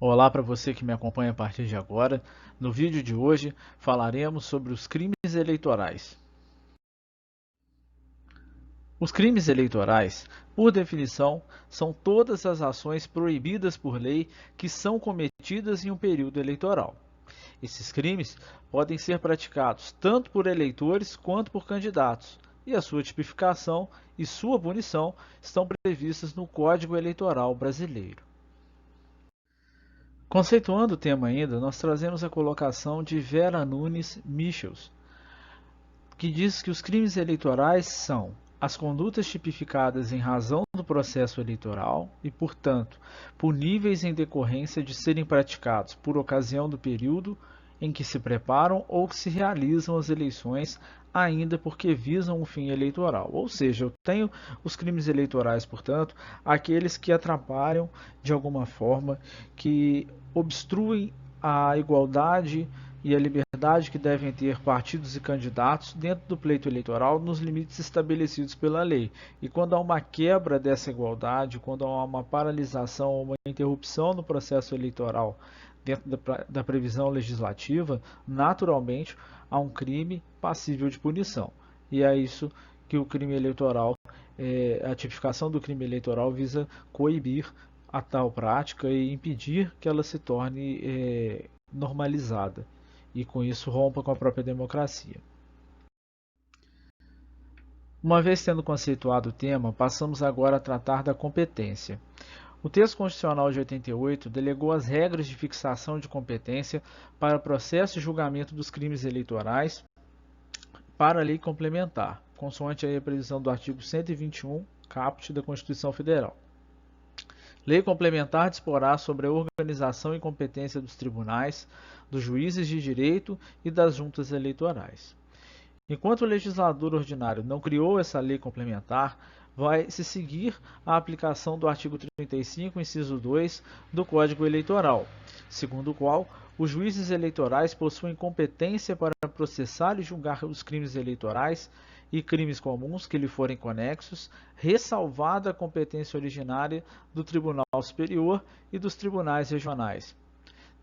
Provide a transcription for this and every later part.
Olá para você que me acompanha a partir de agora. No vídeo de hoje falaremos sobre os crimes eleitorais. Os crimes eleitorais, por definição, são todas as ações proibidas por lei que são cometidas em um período eleitoral. Esses crimes podem ser praticados tanto por eleitores quanto por candidatos, e a sua tipificação e sua punição estão previstas no Código Eleitoral Brasileiro. Conceituando o tema ainda, nós trazemos a colocação de Vera Nunes Michels, que diz que os crimes eleitorais são as condutas tipificadas em razão do processo eleitoral e, portanto, puníveis em decorrência de serem praticados por ocasião do período em que se preparam ou que se realizam as eleições, ainda porque visam um fim eleitoral. Ou seja, eu tenho os crimes eleitorais, portanto, aqueles que atrapalham de alguma forma, que obstruem a igualdade e a liberdade que devem ter partidos e candidatos dentro do pleito eleitoral nos limites estabelecidos pela lei. E quando há uma quebra dessa igualdade, quando há uma paralisação ou uma interrupção no processo eleitoral dentro da previsão legislativa, naturalmente há um crime passível de punição. E é isso que o crime eleitoral, a tipificação do crime eleitoral visa coibir a tal prática e impedir que ela se torne normalizada e com isso rompa com a própria democracia. Uma vez tendo conceituado o tema, passamos agora a tratar da competência. O texto constitucional de 88 delegou as regras de fixação de competência para o processo e julgamento dos crimes eleitorais para a lei complementar, consoante a previsão do artigo 121, caput da Constituição Federal. Lei complementar disporá sobre a organização e competência dos tribunais, dos juízes de direito e das juntas eleitorais. Enquanto o legislador ordinário não criou essa lei complementar, vai se seguir a aplicação do artigo 35, inciso 2 do Código Eleitoral, segundo o qual os juízes eleitorais possuem competência para processar e julgar os crimes eleitorais e crimes comuns que lhe forem conexos, ressalvada a competência originária do Tribunal Superior e dos tribunais regionais.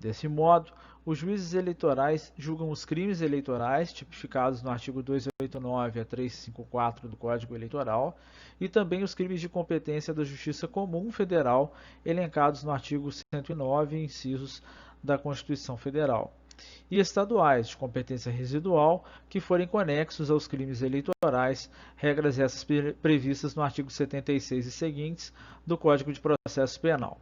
Desse modo, os juízes eleitorais julgam os crimes eleitorais tipificados no artigo 289 a 354 do Código Eleitoral e também os crimes de competência da Justiça Comum Federal elencados no artigo 109, incisos da Constituição Federal, e estaduais de competência residual que forem conexos aos crimes eleitorais, regras essas previstas no artigo 76 e seguintes do Código de Processo Penal.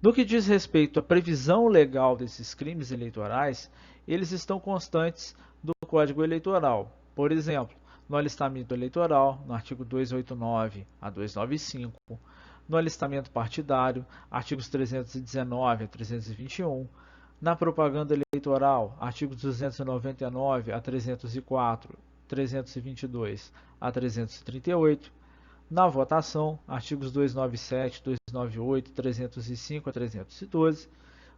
No que diz respeito à previsão legal desses crimes eleitorais, eles estão constantes do Código Eleitoral. Por exemplo, no alistamento eleitoral, no artigo 289 a 295, no alistamento partidário, artigos 319 a 321, na propaganda eleitoral, artigos 299 a 304, 322 a 338, na votação, artigos 297, 298, 305 a 312.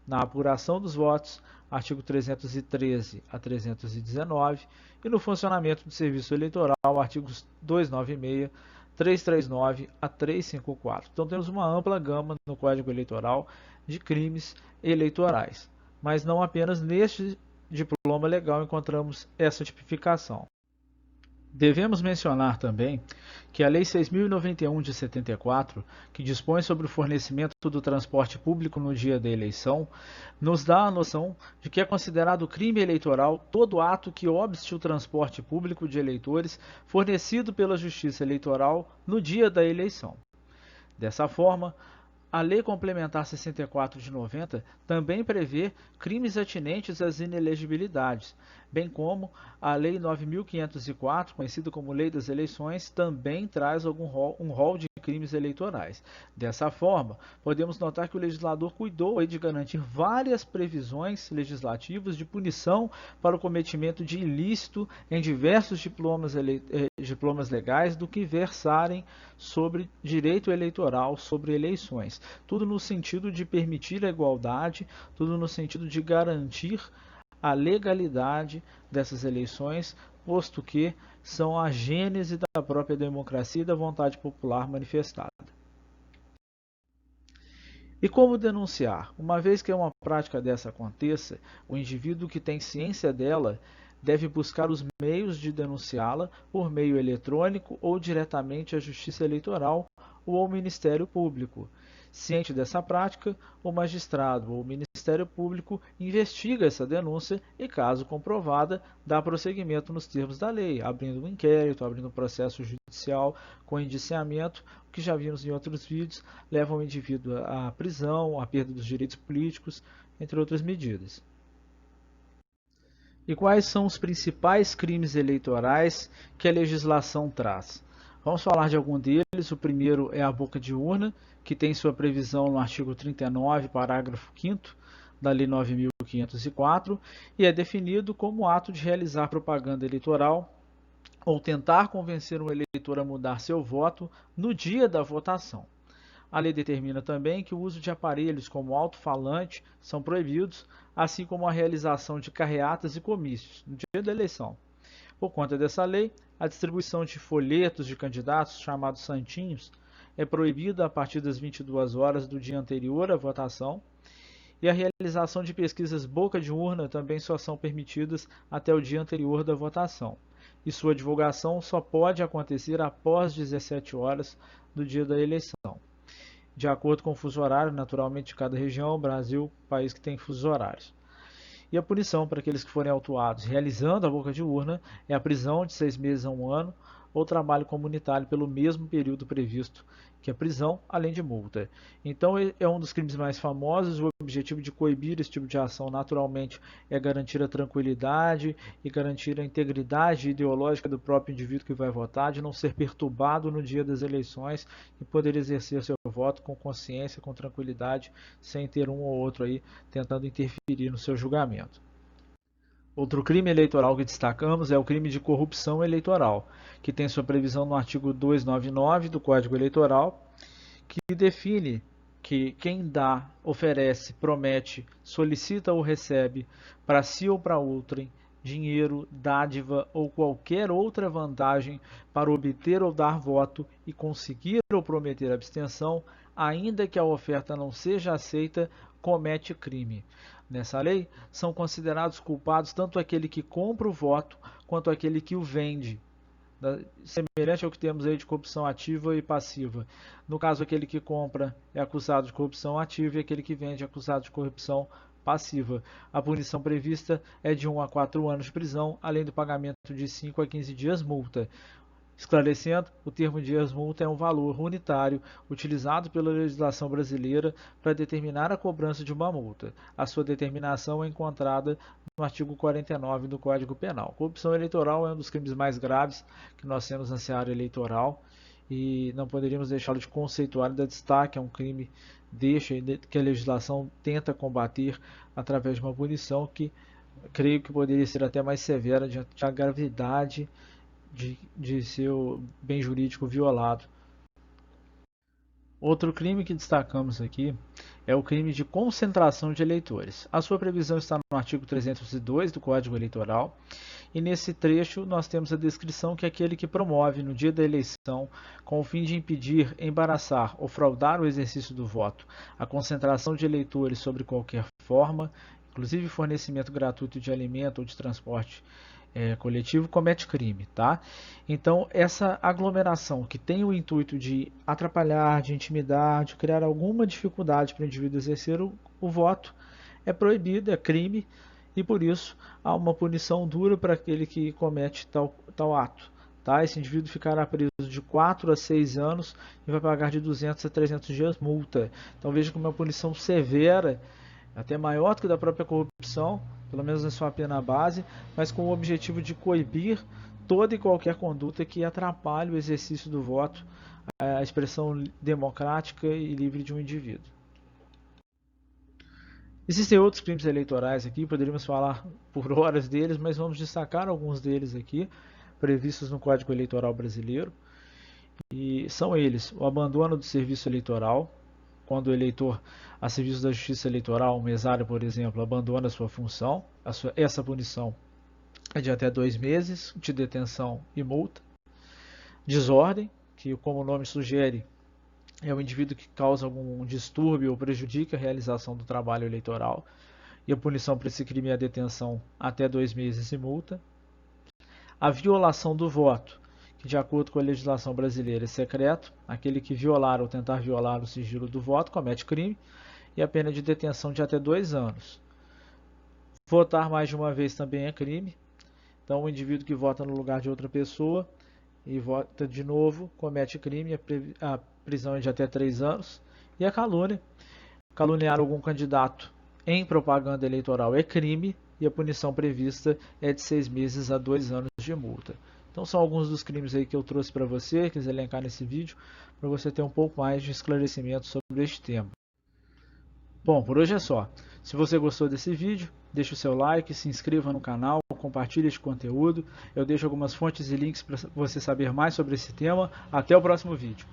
Na apuração dos votos, artigo 313 a 319. E no funcionamento do serviço eleitoral, artigos 296, 339 a 354. Então temos uma ampla gama no Código Eleitoral de crimes eleitorais. Mas não apenas neste diploma legal encontramos essa tipificação. Devemos mencionar também que a Lei 6.091 de 74, que dispõe sobre o fornecimento do transporte público no dia da eleição, nos dá a noção de que é considerado crime eleitoral todo ato que obste o transporte público de eleitores fornecido pela Justiça Eleitoral no dia da eleição. Dessa forma, a Lei Complementar 64 de 90 também prevê crimes atinentes às inelegibilidades, bem como a Lei 9.504, conhecida como Lei das Eleições, também traz um rol de crimes eleitorais. Dessa forma, podemos notar que o legislador cuidou de garantir várias previsões legislativas de punição para o cometimento de ilícito em diversos diplomas legais do que versarem sobre direito eleitoral, sobre eleições. Tudo no sentido de permitir a igualdade, tudo no sentido de garantir a legalidade dessas eleições, posto que são a gênese da própria democracia e da vontade popular manifestada. E como denunciar? Uma vez que uma prática dessa aconteça, o indivíduo que tem ciência dela deve buscar os meios de denunciá-la por meio eletrônico ou diretamente à Justiça Eleitoral ou ao Ministério Público. Ciente dessa prática, o magistrado ou o Ministério Público investiga essa denúncia e, caso comprovada, dá prosseguimento nos termos da lei, abrindo um inquérito, abrindo um processo judicial com indiciamento, o que já vimos em outros vídeos, leva o indivíduo à prisão, à perda dos direitos políticos, entre outras medidas. E quais são os principais crimes eleitorais que a legislação traz? Vamos falar de algum deles. O primeiro é a boca de urna, que tem sua previsão no artigo 39, parágrafo 5º da Lei 9.504, e é definido como ato de realizar propaganda eleitoral ou tentar convencer um eleitor a mudar seu voto no dia da votação. A lei determina também que o uso de aparelhos como alto-falante são proibidos, assim como a realização de carreatas e comícios no dia da eleição. Por conta dessa lei, a distribuição de folhetos de candidatos, chamados santinhos, é proibida a partir das 22 horas do dia anterior à votação, e a realização de pesquisas boca de urna também só são permitidas até o dia anterior da votação, e sua divulgação só pode acontecer após 17 horas do dia da eleição, de acordo com o fuso horário, naturalmente, de cada região. Brasil, país que tem fusos horários. E a punição para aqueles que forem autuados realizando a boca de urna é a prisão de 6 meses a 1 ano ou trabalho comunitário pelo mesmo período previsto, que é prisão, além de multa. Então é um dos crimes mais famosos. O objetivo de coibir esse tipo de ação, naturalmente, é garantir a tranquilidade e garantir a integridade ideológica do próprio indivíduo que vai votar, de não ser perturbado no dia das eleições e poder exercer seu voto com consciência, com tranquilidade, sem ter um ou outro aí tentando interferir no seu julgamento. Outro crime eleitoral que destacamos é o crime de corrupção eleitoral, que tem sua previsão no artigo 299 do Código Eleitoral, que define que quem dá, oferece, promete, solicita ou recebe para si ou para outrem dinheiro, dádiva ou qualquer outra vantagem para obter ou dar voto e conseguir ou prometer abstenção, ainda que a oferta não seja aceita, comete crime. Nessa lei, são considerados culpados tanto aquele que compra o voto quanto aquele que o vende, semelhante ao que temos aí de corrupção ativa e passiva. No caso, aquele que compra é acusado de corrupção ativa e aquele que vende é acusado de corrupção passiva. A punição prevista é de 1 a 4 anos de prisão, além do pagamento de 5 a 15 dias multa. Esclarecendo, o termo dias multa é um valor unitário utilizado pela legislação brasileira para determinar a cobrança de uma multa. A sua determinação é encontrada no artigo 49 do Código Penal. Corrupção eleitoral é um dos crimes mais graves que nós temos na seara eleitoral e não poderíamos deixá-lo de conceituar e dar destaque a um crime que a legislação tenta combater através de uma punição que creio que poderia ser até mais severa diante da gravidade de seu bem jurídico violado. Outro crime que destacamos aqui é o crime de concentração de eleitores. A sua previsão está no artigo 302 do Código Eleitoral, e nesse trecho nós temos a descrição que é aquele que promove no dia da eleição, com o fim de impedir, embaraçar ou fraudar o exercício do voto, a concentração de eleitores sobre qualquer forma, inclusive fornecimento gratuito de alimento ou de transporte coletivo, comete crime, tá? Então, essa aglomeração que tem o intuito de atrapalhar, de intimidar, de criar alguma dificuldade para o indivíduo exercer o voto, é proibido, é crime, e por isso há uma punição dura para aquele que comete tal ato. Tá? Esse indivíduo ficará preso de 4 a 6 anos e vai pagar de 200 a 300 dias multa. Então veja como é uma punição severa, até maior do que da própria corrupção, pelo menos na sua pena base, mas com o objetivo de coibir toda e qualquer conduta que atrapalhe o exercício do voto, a expressão democrática e livre de um indivíduo. Existem outros crimes eleitorais aqui, poderíamos falar por horas deles, mas vamos destacar alguns deles aqui, previstos no Código Eleitoral Brasileiro. E são eles: o abandono do serviço eleitoral, quando o eleitor, a serviço da Justiça Eleitoral, um mesário, por exemplo, abandona a sua função, essa punição é de até 2 meses de detenção e multa. Desordem, que como o nome sugere, é o indivíduo que causa algum distúrbio ou prejudica a realização do trabalho eleitoral. E a punição para esse crime é a detenção até 2 meses e multa. A violação do voto, que de acordo com a legislação brasileira é secreto. Aquele que violar ou tentar violar o sigilo do voto comete crime, e a pena de detenção de até 2 anos. Votar mais de uma vez também é crime. Então, o indivíduo que vota no lugar de outra pessoa e vota de novo comete crime, a prisão é de até 3 anos. E a calúnia. Caluniar algum candidato em propaganda eleitoral é crime, e a punição prevista é de 6 meses a 2 anos de multa. Então são alguns dos crimes aí que eu trouxe para você, quis elencar nesse vídeo, para você ter um pouco mais de esclarecimento sobre este tema. Bom, por hoje é só. Se você gostou desse vídeo, deixe o seu like, se inscreva no canal, compartilhe este conteúdo. Eu deixo algumas fontes e links para você saber mais sobre esse tema. Até o próximo vídeo.